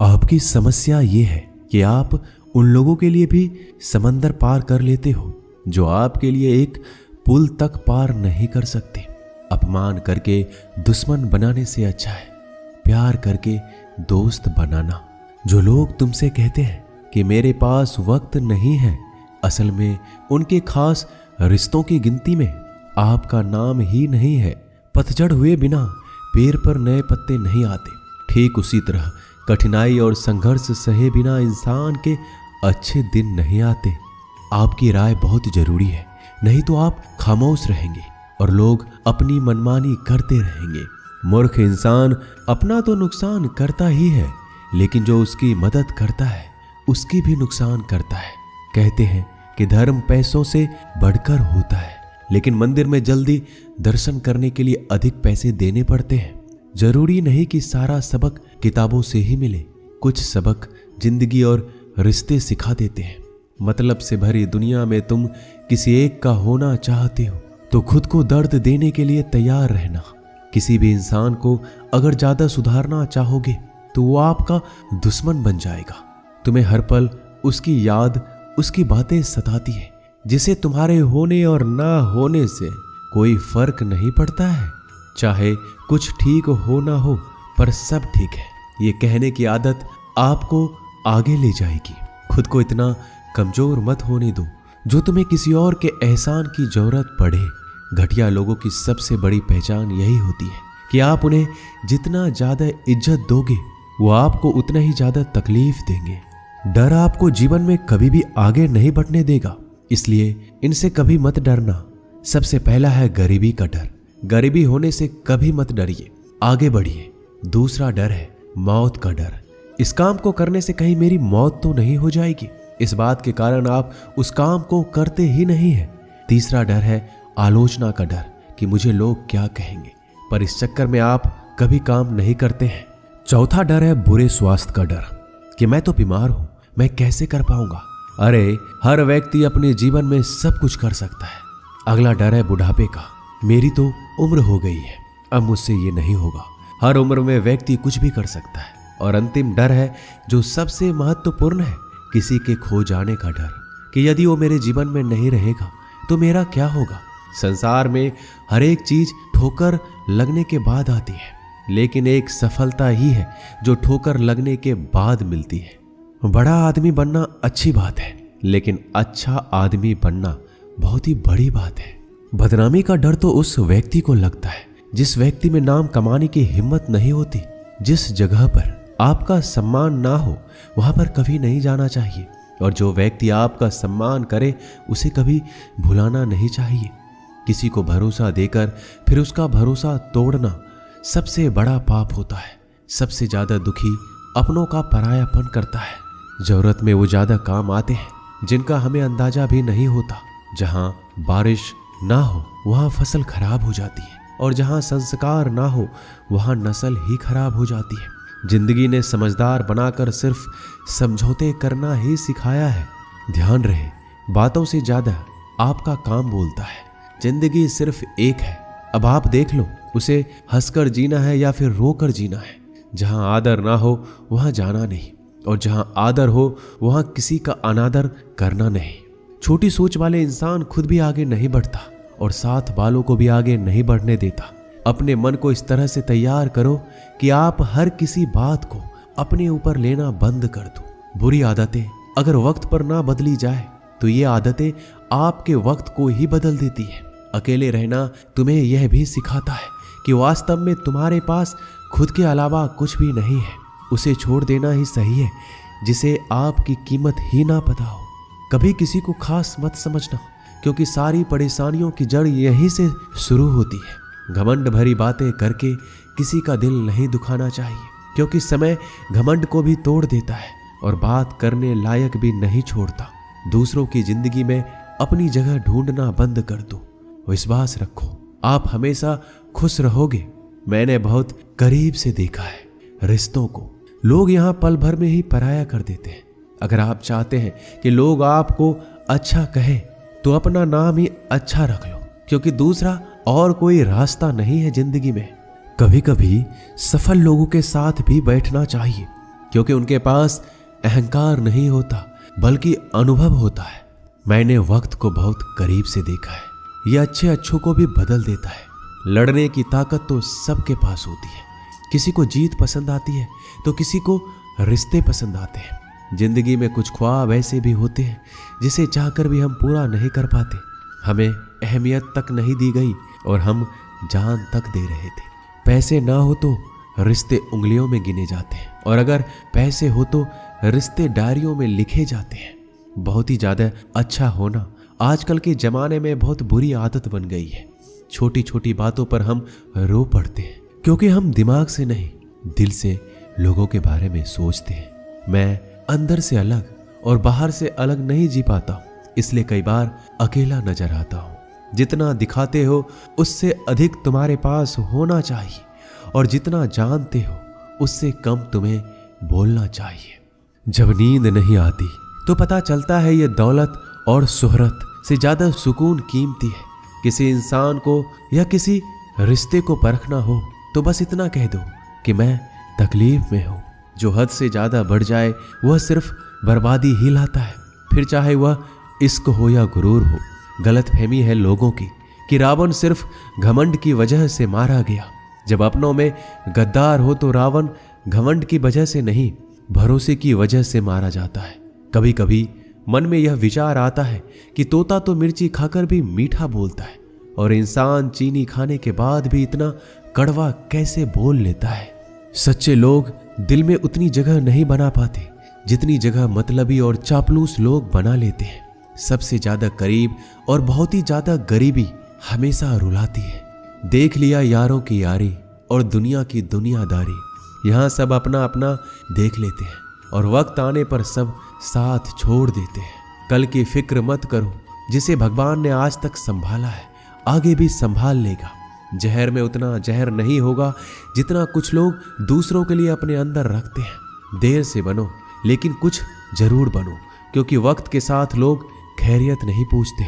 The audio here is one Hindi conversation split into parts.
आपकी समस्या ये है कि आप उन लोगों के लिए भी समंदर पार कर लेते हो जो आपके लिए एक पुल तक पार नहीं कर सकते। अपमान करके दुश्मन बनाने से अच्छा है प्यार करके दोस्त बनाना। जो लोग तुमसे कहते हैं कि मेरे पास वक्त नहीं है, असल में उनके खास रिश्तों की गिनती में आपका नाम ही नहीं है। पतझड़ हुए बिना पेड़ पर नए पत्ते नहीं आते। ठीक उसी तरह कठिनाई और संघर्ष सहे बिना इंसान के अच्छे दिन नहीं आते। आपकी राय बहुत जरूरी है, नहीं तो आप खामोश रहेंगे और लोग अपनी मनमानी करते रहेंगे। मूर्ख इंसान अपना तो नुकसान करता ही है, लेकिन जो उसकी मदद करता है उसकी भी नुकसान करता है। कहते हैं कि धर्म पैसों से बढ़कर होता है, लेकिन मंदिर में जल्दी दर्शन करने के लिए अधिक पैसे देने पड़ते हैं। जरूरी नहीं कि सारा सबक किताबों से ही मिले। कुछ सबक जिंदगी और रिश्ते सिखा देते हैं। मतलब से भरी दुनिया में तुम किसी एक का होना चाहते हो तो खुद को दर्द देने के लिए तैयार रहना। किसी भी इंसान को अगर ज्यादा सुधारना चाहोगे तो वो आपका दुश्मन बन जाएगा। तुम्हें हर पल उसकी याद, उसकी बातें सताती है, जिसे तुम्हारे होने और ना होने से कोई फर्क नहीं पड़ता है। चाहे कुछ ठीक हो ना हो, पर सब ठीक है ये कहने की आदत आपको आगे ले जाएगी। खुद को इतना कमजोर मत होने दो जो तुम्हें किसी और के एहसान की जरूरत पड़े। घटिया लोगों की सबसे बड़ी पहचान यही होती है कि आप उन्हें जितना ज्यादा इज्जत दोगे वो आपको उतना ही ज्यादा तकलीफ देंगे। डर आपको जीवन में कभी भी आगे नहीं बढ़ने देगा, इसलिए इनसे कभी मत डरना। सबसे पहला है गरीबी का डर। गरीबी होने से कभी मत डरिए, आगे बढ़िए। दूसरा डर है मौत का डर। इस काम को करने से कहीं मेरी मौत तो नहीं हो जाएगी, इस बात के कारण आप उस काम को करते ही नहीं है। तीसरा डर है आलोचना का डर कि मुझे लोग क्या कहेंगे, पर इस चक्कर में आप कभी काम नहीं करते हैं। चौथा डर है बुरे स्वास्थ्य का डर कि मैं तो बीमार हूं, मैं कैसे कर पाऊंगा। अरे हर व्यक्ति अपने जीवन में सब कुछ कर सकता है। अगला डर है बुढ़ापे का। मेरी तो उम्र हो गई है, अब मुझसे ये नहीं होगा। हर उम्र में व्यक्ति कुछ भी कर सकता है। और अंतिम डर है जो सबसे महत्वपूर्ण है, किसी के खो जाने का डर कि यदि वो मेरे जीवन में नहीं रहेगा तो मेरा क्या होगा। संसार में हर एक चीज ठोकर लगने के बाद आती है, लेकिन एक सफलता ही है जो ठोकर लगने के बाद मिलती है। बड़ा आदमी बनना अच्छी बात है, लेकिन अच्छा आदमी बनना बहुत ही बड़ी बात है। बदनामी का डर तो उस व्यक्ति को लगता है जिस व्यक्ति में नाम कमाने की हिम्मत नहीं होती। जिस जगह पर आपका सम्मान ना हो वहां पर कभी नहीं जाना चाहिए, और जो व्यक्ति आपका सम्मान करे उसे कभी भुलाना नहीं चाहिए। किसी को भरोसा देकर फिर उसका भरोसा तोड़ना सबसे बड़ा पाप होता है। सबसे ज्यादा दुखी अपनों का परायापन करता है। जरूरत में वो ज्यादा काम आते हैं जिनका हमें अंदाजा भी नहीं होता। जहां बारिश ना हो वहां फसल खराब हो जाती है, और जहां संस्कार ना हो वहां नस्ल ही खराब हो जाती है। जिंदगी ने समझदार बनाकर सिर्फ समझौते करना ही सिखाया है। ध्यान रहे, बातों से ज्यादा आपका काम बोलता है। जिंदगी सिर्फ एक है, अब आप देख लो उसे हंसकर जीना है या फिर रोकर जीना है। जहां आदर ना हो वहां जाना नहीं, और जहां आदर हो वहां किसी का अनादर करना नहीं। छोटी सोच वाले इंसान खुद भी आगे नहीं बढ़ता और साथ वालों को भी आगे नहीं बढ़ने देता। अपने मन को इस तरह से तैयार करो कि आप हर किसी बात को अपने ऊपर लेना बंद कर दो। बुरी आदतें अगर वक्त पर ना बदली जाए तो ये आदतें आपके वक्त को ही बदल देती है। अकेले रहना तुम्हें यह भी सिखाता है कि वास्तव में तुम्हारे पास खुद के अलावा कुछ भी नहीं है। उसे छोड़ देना ही सही है जिसे आपकी कीमत ही ना पता हो। कभी किसी को खास मत समझना, क्योंकि सारी परेशानियों की जड़ यहीं से शुरू होती है। घमंड भरी बातें करके किसी का दिल नहीं दुखाना चाहिए, क्योंकि समय घमंड को भी तोड़ देता है और बात करने लायक भी नहीं छोड़ता। दूसरों की जिंदगी में अपनी जगह ढूंढना बंद कर दो। विश्वास रखो, आप हमेशा खुश रहोगे। मैंने बहुत करीब से देखा है रिश्तों को। लोग यहाँ पल भर में ही पराया कर देते हैं। अगर आप चाहते हैं कि लोग आपको अच्छा कहें तो अपना नाम ही अच्छा रख लो, क्योंकि दूसरा और कोई रास्ता नहीं है जिंदगी में। कभी कभी सफल लोगों के साथ भी बैठना चाहिए, क्योंकि उनके पास अहंकार नहीं होता बल्कि अनुभव होता है। मैंने वक्त को बहुत करीब से देखा है। यह अच्छों को भी बदल देता है। लड़ने की ताकत तो सबके पास होती है। किसी को जीत पसंद आती है तो किसी को रिश्ते पसंद आते हैं। जिंदगी में कुछ ख्वाब ऐसे भी होते हैं जिसे चाहकर भी हम पूरा नहीं कर पाते। हमें अहमियत तक नहीं दी गई और हम जान तक दे रहे थे। पैसे ना हो तो रिश्ते उंगलियों में गिने जाते हैं और अगर पैसे हो तो रिश्ते डायरियों में लिखे जाते हैं। बहुत ही ज्यादा अच्छा होना आजकल के जमाने में बहुत बुरी आदत बन गई है। छोटी छोटी बातों पर हम रो पड़ते हैं क्योंकि हम दिमाग से नहीं दिल से लोगों के बारे में सोचते हैं। मैं अंदर से अलग और बाहर से अलग नहीं जी पाता हूं, इसलिए कई बार अकेला नजर आता हूं। जितना दिखाते हो उससे अधिक तुम्हारे पास होना चाहिए और जितना जानते हो उससे कम तुम्हें बोलना चाहिए। जब नींद नहीं आती तो पता चलता है ये दौलत और शोहरत से ज्यादा सुकून कीमती है। किसी इंसान को या किसी रिश्ते को परखना हो तो बस इतना कह दो कि मैं तकलीफ में हूं। जो हद से ज्यादा बढ़ जाए वह सिर्फ बर्बादी ही लाता है, फिर चाहे वह इश्क हो या गुरूर हो। गलतफहमी है लोगों की कि रावण सिर्फ घमंड की वजह से मारा गया। जब अपनों में गद्दार हो तो रावण घमंड की वजह से नहीं, भरोसे की वजह से मारा जाता है। कभी कभी मन में यह विचार आता है कि तोता तो मिर्ची खाकर भी मीठा बोलता है और इंसान चीनी खाने के बाद भी इतना कड़वा कैसे बोल लेता है। सच्चे लोग दिल में उतनी जगह नहीं बना पाते जितनी जगह मतलबी और चापलूस लोग बना लेते हैं। सबसे ज्यादा करीब और बहुत ही ज्यादा गरीबी हमेशा रुलाती है। देख लिया यारों की यारी और दुनिया की दुनियादारी। यहाँ सब अपना अपना देख लेते हैं और वक्त आने पर सब साथ छोड़ देते हैं। कल की फिक्र मत करो, जिसे भगवान ने आज तक संभाला है आगे भी संभाल लेगा। जहर में उतना जहर नहीं होगा जितना कुछ लोग दूसरों के लिए अपने अंदर रखते हैं। देर से बनो लेकिन कुछ जरूर बनो, क्योंकि वक्त के साथ लोग खैरियत नहीं पूछते,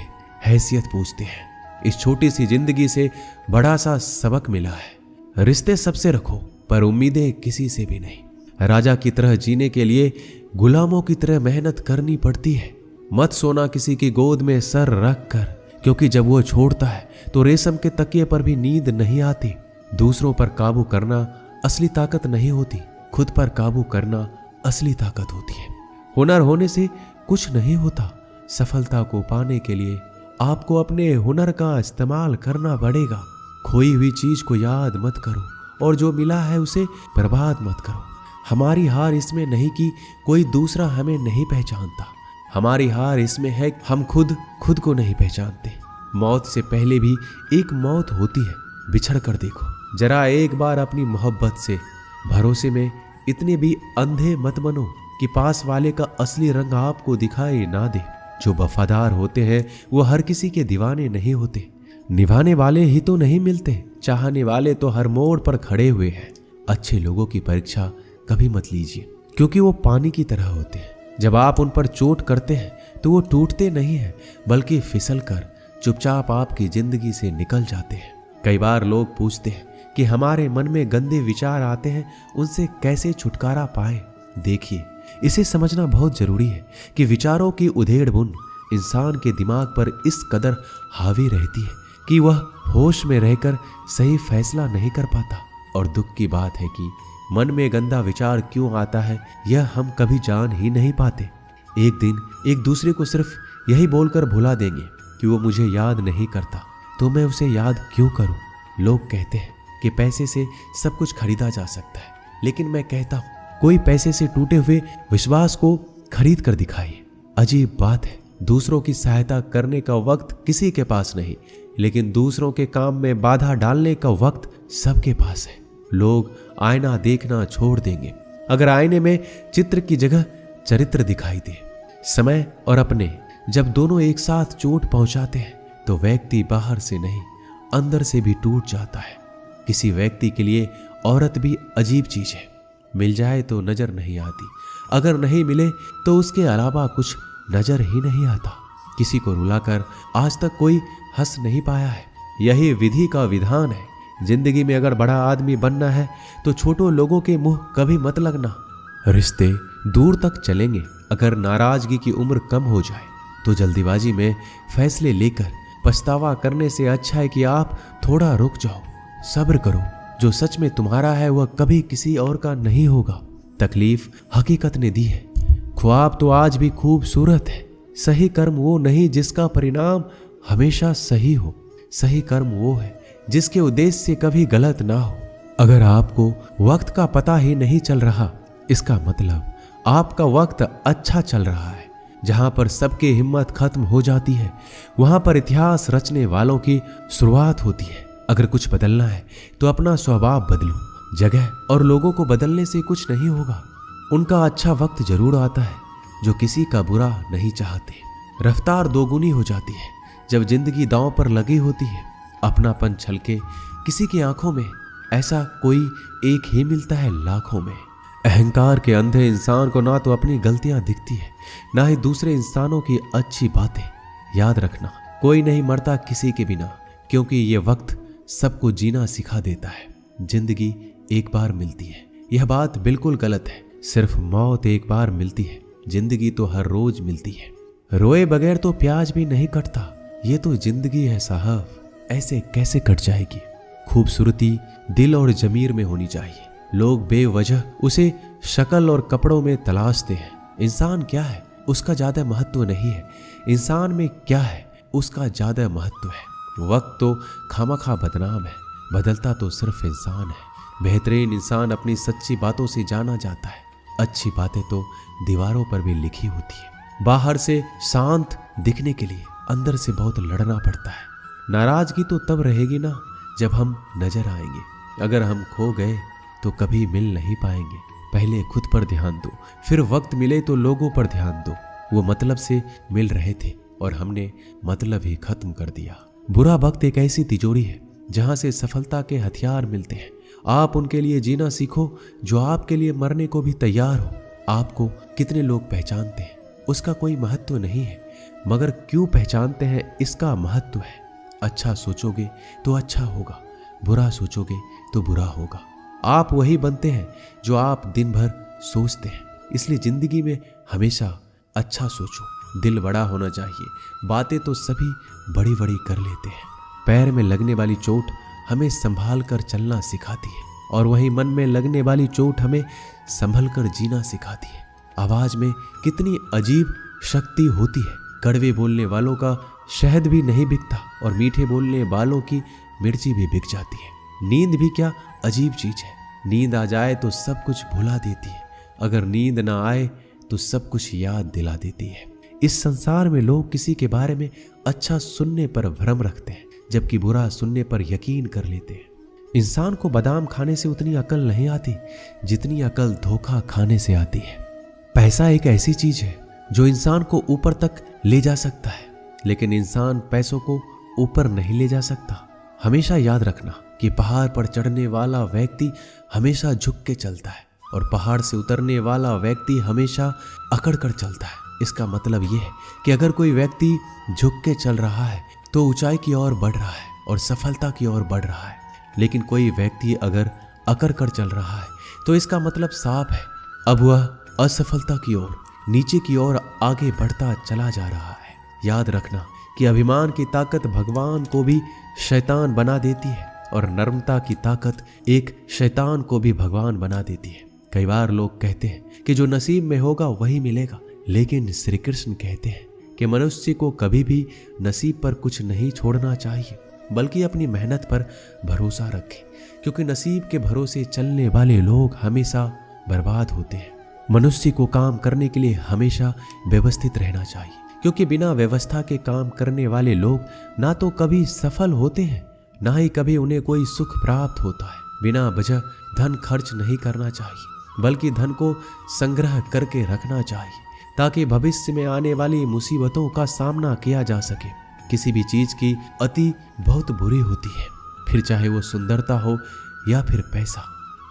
हैसियत पूछते हैं। इस छोटी सी जिंदगी से बड़ा सा सबक मिला है। रिश्ते सबसे रखो पर उम्मीदें किसी से भी नहीं। राजा की तरह जीने के लिए गुलामों की तरह मेहनत करनी पड़ती है। मत सोना किसी की गोद में सर रख कर, क्योंकि जब वो छोड़ता है तो रेशम के तकिए पर भी नींद नहीं आती। दूसरों पर काबू करना असली ताकत नहीं होती, खुद पर काबू करना असली ताकत होती है। हुनर होने से कुछ नहीं होता। सफलता को पाने के लिए आपको अपने हुनर का इस्तेमाल करना पड़ेगा। खोई हुई चीज को याद मत करो और जो मिला है उसे बर्बाद मत करो। हमारी हार इसमें नहीं कि कोई दूसरा हमें नहीं पहचानता, हमारी हार इसमें है हम खुद को नहीं पहचानते। मौत से पहले भी एक मौत होती है, बिछड़ कर देखो। जरा एक बार अपनी मोहब्बत से भरोसे में इतने भी अंधे मत बनो कि पास वाले का असली रंग आपको दिखाई ना दे। जो वफादार होते हैं वो हर किसी के दीवाने नहीं होते। निभाने वाले ही तो नहीं मिलते, चाहने वाले तो हर मोड़ पर खड़े हुए हैं। अच्छे लोगों की परीक्षा कभी मत लीजिए, क्योंकि वो पानी की तरह होते हैं। जब आप उन पर चोट करते हैं तो वो टूटते नहीं हैं, बल्कि फिसल कर चुपचाप आपकी जिंदगी से निकल जाते हैं। कई बार लोग पूछते हैं कि हमारे मन में गंदे विचार आते हैं, उनसे कैसे छुटकारा पाएं। देखिए, इसे समझना बहुत जरूरी है कि विचारों की उधेड़ बुन इंसान के दिमाग पर इस कदर हावी रहती है कि वह होश में रहकर सही फैसला नहीं कर पाता। और दुख की बात है कि मन में गंदा विचार क्यों आता है यह हम कभी जान ही नहीं पाते। एक दिन एक दूसरे को सिर्फ यही बोलकर भुला देंगे कि वो मुझे याद नहीं करता, तो मैं उसे याद क्यों करूं। लोग कहते हैं कि पैसे से सब कुछ खरीदा जा सकता है, लेकिन मैं कहता हूं कोई पैसे से टूटे हुए विश्वास को खरीद कर दिखाइए। अजीब बात है, दूसरों की सहायता करने का वक्त किसी के पास नहीं, लेकिन दूसरों के काम में बाधा डालने का वक्त सबके पास है। लोग आईना देखना छोड़ देंगे अगर आईने में चित्र की जगह चरित्र दिखाई दे। समय और अपने जब दोनों एक साथ चोट पहुंचाते हैं तो व्यक्ति बाहर से नहीं अंदर से भी टूट जाता है। किसी व्यक्ति के लिए औरत भी अजीब चीज है। मिल जाए तो नजर नहीं आती, अगर नहीं मिले तो उसके अलावा कुछ नजर ही नहीं आता। किसी को रुलाकर आज तक कोई हंस नहीं पाया है। यही विधि का विधान है। जिंदगी में अगर बड़ा आदमी बनना है तो छोटों लोगों के मुंह कभी मत लगना। रिश्ते दूर तक चलेंगे। अगर नाराजगी की उम्र कम हो जाए तो जल्दीबाजी में फैसले लेकर पछतावा करने से अच्छा है कि आप थोड़ा रुक जाओ, सब्र करो। जो सच में तुम्हारा है वह कभी किसी और का नहीं होगा। तकलीफ हकीकत ने दी है, ख्वाब तो आज भी खूबसूरत है। सही कर्म वो नहीं जिसका परिणाम हमेशा सही हो, सही कर्म वो है जिसके उद्देश्य से कभी गलत ना हो। अगर आपको वक्त का पता ही नहीं चल रहा, इसका मतलब आपका वक्त अच्छा चल रहा है। जहां पर सबकी हिम्मत खत्म हो जाती है वहां पर इतिहास रचने वालों की शुरुआत होती है। अगर कुछ बदलना है तो अपना स्वभाव बदलो। जगह और लोगों को बदलने से कुछ नहीं होगा। उनका अच्छा वक्त जरूर आता है जो किसी का बुरा नहीं चाहते। रफ्तार दोगुनी हो जाती है जब जिंदगी दांव पर लगी होती है। अपनापन छलके किसी की आंखों में, ऐसा कोई एक ही मिलता है लाखों में। अहंकार के अंधे इंसान को ना तो अपनी गलतियां दिखती है ना ही दूसरे इंसानों की अच्छी बातें। याद रखना, कोई नहीं मरता किसी के बिना, क्योंकि ये वक्त सबको जीना सिखा देता है। जिंदगी एक बार मिलती है, यह बात बिल्कुल गलत है। सिर्फ मौत एक बार मिलती है, जिंदगी तो हर रोज मिलती है। रोए बगैर तो प्याज भी नहीं कटता, ये तो जिंदगी है साहब, ऐसे कैसे कट जाएगी। खूबसूरती दिल और जमीर में होनी चाहिए। लोग बेवजह उसे शक्ल और कपड़ों में तलाशते हैं। इंसान क्या है उसका ज्यादा महत्व नहीं है, इंसान में क्या है उसका ज्यादा महत्व है। वक्त तो खामखा बदनाम है, बदलता तो सिर्फ इंसान है। बेहतरीन इंसान अपनी सच्ची बातों से जाना जाता है। अच्छी बातें तो दीवारों पर भी लिखी होती है। बाहर से शांत दिखने के लिए अंदर से बहुत लड़ना पड़ता है। नाराजगी तो तब रहेगी ना जब हम नजर आएंगे। अगर हम खो गए तो कभी मिल नहीं पाएंगे। पहले खुद पर ध्यान दो, फिर वक्त मिले तो लोगों पर ध्यान दो। वो मतलब से मिल रहे थे और हमने मतलब ही खत्म कर दिया। बुरा वक्त एक ऐसी तिजोरी है जहां से सफलता के हथियार मिलते हैं। आप उनके लिए जीना सीखो जो आपके लिए मरने को भी तैयार हो। आपको कितने लोग पहचानते हैं उसका कोई महत्व नहीं है, मगर क्यों पहचानते हैं इसका महत्व है। अच्छा सोचोगे तो अच्छा होगा, बुरा सोचोगे तो बुरा होगा। आप वही बनते हैं जो आप दिन भर सोचते हैं। इसलिए जिंदगी में हमेशा अच्छा सोचो। दिल बड़ा होना चाहिए। बातें तो सभी बड़ी बड़ी कर लेते हैं। पैर में लगने वाली चोट हमें संभाल कर चलना सिखाती है और वही मन में लगने वाली चोट हमें संभल कर जीना सिखाती है। आवाज में कितनी अजीब शक्ति होती है। कड़वे बोलने वालों का शहद भी नहीं बिकता और मीठे बोलने वालों की मिर्ची भी बिक जाती है। नींद भी क्या अजीब चीज है। नींद आ जाए तो सब कुछ भुला देती है, अगर नींद ना आए तो सब कुछ याद दिला देती है। इस संसार में लोग किसी के बारे में अच्छा सुनने पर भ्रम रखते हैं, जबकि बुरा सुनने पर यकीन कर लेते हैं। इंसान को बादाम खाने से उतनी अकल नहीं आती जितनी अकल धोखा खाने से आती है। पैसा एक ऐसी चीज है जो इंसान को ऊपर तक ले जा सकता है, लेकिन इंसान पैसों को ऊपर नहीं ले जा सकता। हमेशा याद रखना कि पहाड़ पर चढ़ने वाला व्यक्ति हमेशा झुक के चलता है और पहाड़ से उतरने वाला व्यक्ति हमेशा अकड़ कर चलता है। इसका मतलब यह है कि अगर कोई व्यक्ति झुक के चल रहा है तो ऊंचाई की ओर बढ़ रहा है और सफलता की ओर बढ़ रहा है, लेकिन कोई व्यक्ति अगर अकड़ कर चल रहा है तो इसका मतलब साफ है, अब वह असफलता की ओर, नीचे की ओर आगे बढ़ता चला जा रहा है। याद रखना कि अभिमान की ताकत भगवान को भी शैतान बना देती है और नम्रता की ताकत एक शैतान को भी भगवान बना देती है। कई बार लोग कहते हैं कि जो नसीब में होगा वही मिलेगा, लेकिन श्री कृष्ण कहते हैं कि मनुष्य को कभी भी नसीब पर कुछ नहीं छोड़ना चाहिए, बल्कि अपनी मेहनत पर भरोसा रखे, क्योंकि नसीब के भरोसे चलने वाले लोग हमेशा बर्बाद होते हैं। मनुष्य को काम करने के लिए हमेशा व्यवस्थित रहना चाहिए, क्योंकि बिना व्यवस्था के काम करने वाले लोग ना तो कभी सफल होते हैं, ना ही कभी उन्हें कोई सुख प्राप्त होता है। बिना वजह धन खर्च नहीं करना चाहिए, बल्कि धन को संग्रह करके रखना चाहिए ताकि भविष्य में आने वाली मुसीबतों का सामना किया जा सके। किसी भी चीज की अति बहुत बुरी होती है, फिर चाहे वो सुंदरता हो या फिर पैसा।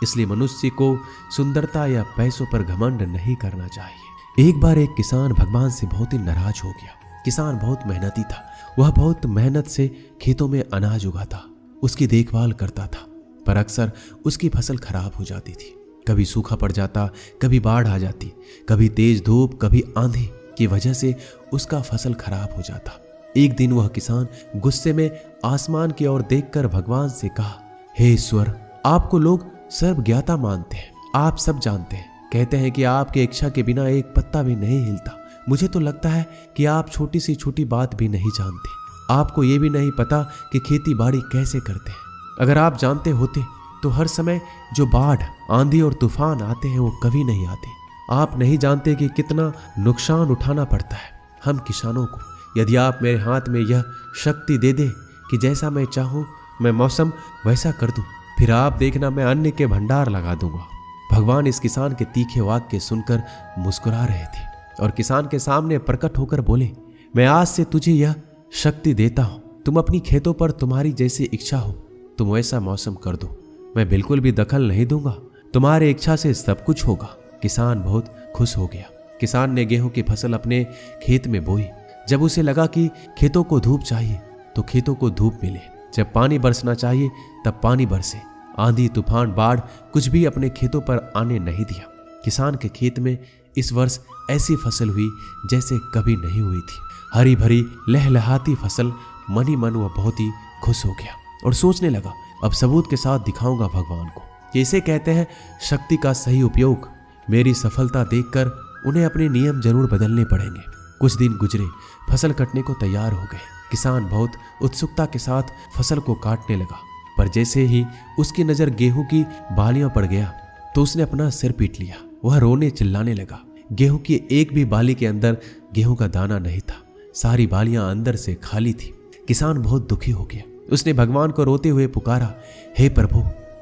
इसलिए मनुष्य को सुंदरता या पैसों पर घमंड नहीं करना चाहिए। एक बार एक किसान भगवान से बहुत ही नाराज हो गया। किसान बहुत मेहनती था, वह बहुत मेहनत से खेतों में अनाज उगाता, उसकी देखभाल करता था, पर अक्सर उसकी फसल खराब हो जाती थी। कभी सूखा पड़ जाता, कभी बाढ़ आ जाती, कभी तेज धूप, कभी आंधी की वजह से उसका फसल खराब हो जाता। एक दिन वह किसान गुस्से में आसमान की ओर देखकर भगवान से कहा, हे ईश्वर, आपको लोग सर्वज्ञाता मानते हैं, आप सब जानते हैं, कहते हैं कि आपके इच्छा के बिना एक पत्ता भी नहीं हिलता। मुझे तो लगता है कि आप छोटी सी छोटी बात भी नहीं जानते। आपको ये भी नहीं पता कि खेती बाड़ी कैसे करते हैं। अगर आप जानते होते तो हर समय जो बाढ़, आंधी और तूफान आते हैं वो कभी नहीं आते। आप नहीं जानते कि कितना नुकसान उठाना पड़ता है हम किसानों को। यदि आप मेरे हाथ में यह शक्ति दे दे कि जैसा मैं चाहूं मैं मौसम वैसा कर दूं, फिर आप देखना मैं अन्न के भंडार लगा दूंगा। भगवान इस किसान के तीखे वाक्य सुनकर मुस्कुरा रहे थे और किसान के सामने प्रकट होकर बोले, मैं आज से तुझे यह शक्ति देता हूं। तुम अपनी खेतों पर तुम्हारी जैसी इच्छा हो तुम वैसा मौसम कर दो। मैं बिल्कुल भी दखल नहीं दूंगा, तुम्हारी इच्छा से सब कुछ होगा। किसान बहुत खुश हो गया। किसान ने गेहूं की फसल अपने खेत में बोई। जब उसे लगा कि खेतों को धूप चाहिए तो खेतों को धूप मिले, जब पानी बरसना चाहिए तब पानी बरसे। आंधी, तूफान, बाढ़ कुछ भी अपने खेतों पर आने नहीं दिया। किसान के खेत में इस वर्ष ऐसी फसल हुई जैसे कभी नहीं हुई थी। हरी भरी लहलहाती फसल। मन ही मन वह बहुत ही खुश हो गया और सोचने लगा, अब सबूत के साथ दिखाऊंगा भगवान को कि इसे कहते हैं शक्ति का सही उपयोग। मेरी सफलता देखकर उन्हें अपने नियम जरूर बदलने पड़ेंगे। कुछ दिन गुजरे, फसल कटने को तैयार हो गए। किसान बहुत उत्सुकता के साथ फसल को काटने लगा, पर जैसे ही उसकी नजर गेहूं की बालियों पर गया तो उसने अपना सिर पीट लिया। वह रोने चिल्लाने लगा। गेहूं की एक भी बाली के अंदर गेहूं का दाना नहीं था। सारी बालियां अंदर से खाली थी। किसान बहुत दुखी हो गया। उसने भगवान को रोते हुए पुकारा, हे प्रभु,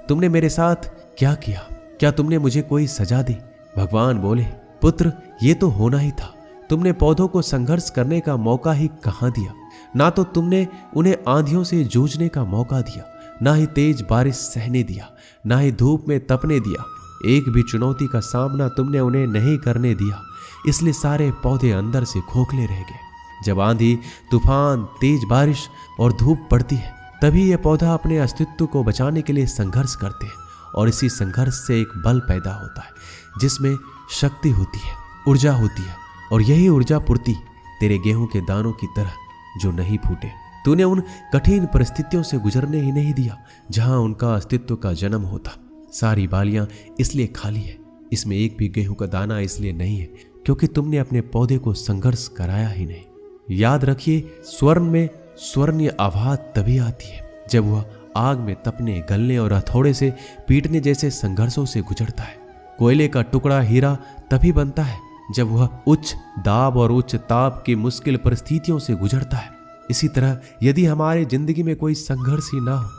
तुमने मेरे साथ क्या किया? क्या तुमने मुझे कोई सजा दी? भगवान बोले, पुत्र, ये तो होना ही था। तुमने पौधों को संघर्ष करने का मौका ही कहां दिया। ना तो तुमने उन्हें आंधियों से जूझने का मौका दिया, ना ही तेज बारिश सहने दिया, ना ही धूप में तपने दिया। एक भी चुनौती का सामना तुमने उन्हें नहीं करने दिया। इसलिए सारे पौधे अंदर से खोखले रह गए। जब आंधी, तूफान, तेज बारिश और धूप पड़ती है तभी यह पौधा अपने अस्तित्व को बचाने के लिए संघर्ष करते हैं और इसी संघर्ष से एक बल पैदा होता है जिसमें शक्ति होती है, ऊर्जा होती है। और यही ऊर्जा पूर्ति तेरे गेहूं के दानों की तरह जो नहीं फूटे। तूने उन कठिन परिस्थितियों से गुजरने ही नहीं दिया जहां उनका अस्तित्व का जन्म होता। सारी बालियां इसलिए खाली है, इसमें एक भी गेहूं का दाना इसलिए नहीं है क्योंकि तुमने अपने पौधे को संघर्ष कराया ही नहीं। याद रखिए, स्वर्ण में स्वर्णीय आवाज तभी आती है जब वह आग में तपने, गलने और हथौड़े से पीटने जैसे संघर्षों से गुजरता है। कोयले का टुकड़ा हीरा तभी बनता है जब वह उच्च दाब और उच्च ताप की मुश्किल परिस्थितियों से गुजरता है। इसी तरह यदि हमारे जिंदगी में कोई संघर्ष ही ना हो,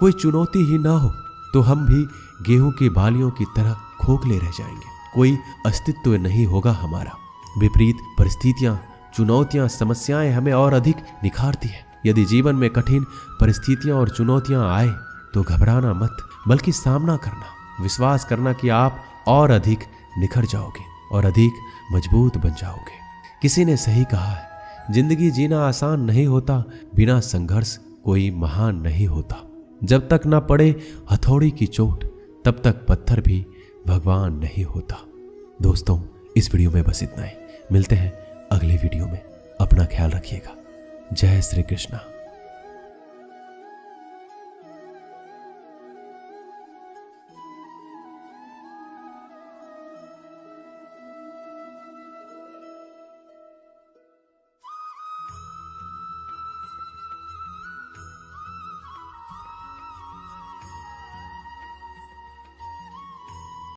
कोई चुनौती ही ना हो, तो हम भी गेहूं की बालियों की तरह खोखले रह जाएंगे। कोई अस्तित्व नहीं होगा हमारा। विपरीत परिस्थितियां, चुनौतियां, समस्याएं हमें और अधिक निखारती है। यदि जीवन में कठिन परिस्थितियां और चुनौतियां आए तो घबराना मत, बल्कि सामना करना, विश्वास करना कि आप और अधिक निखर जाओगे और अधिक मजबूत बन जाओगे। किसी ने सही कहा है, जिंदगी जीना आसान नहीं होता, बिना संघर्ष कोई महान नहीं होता। जब तक ना पड़े हथौड़ी की चोट तब तक पत्थर भी भगवान नहीं होता। दोस्तों, इस वीडियो में बस इतना ही। मिलते हैं अगले वीडियो में। अपना ख्याल रखिएगा। जय श्री कृष्णा।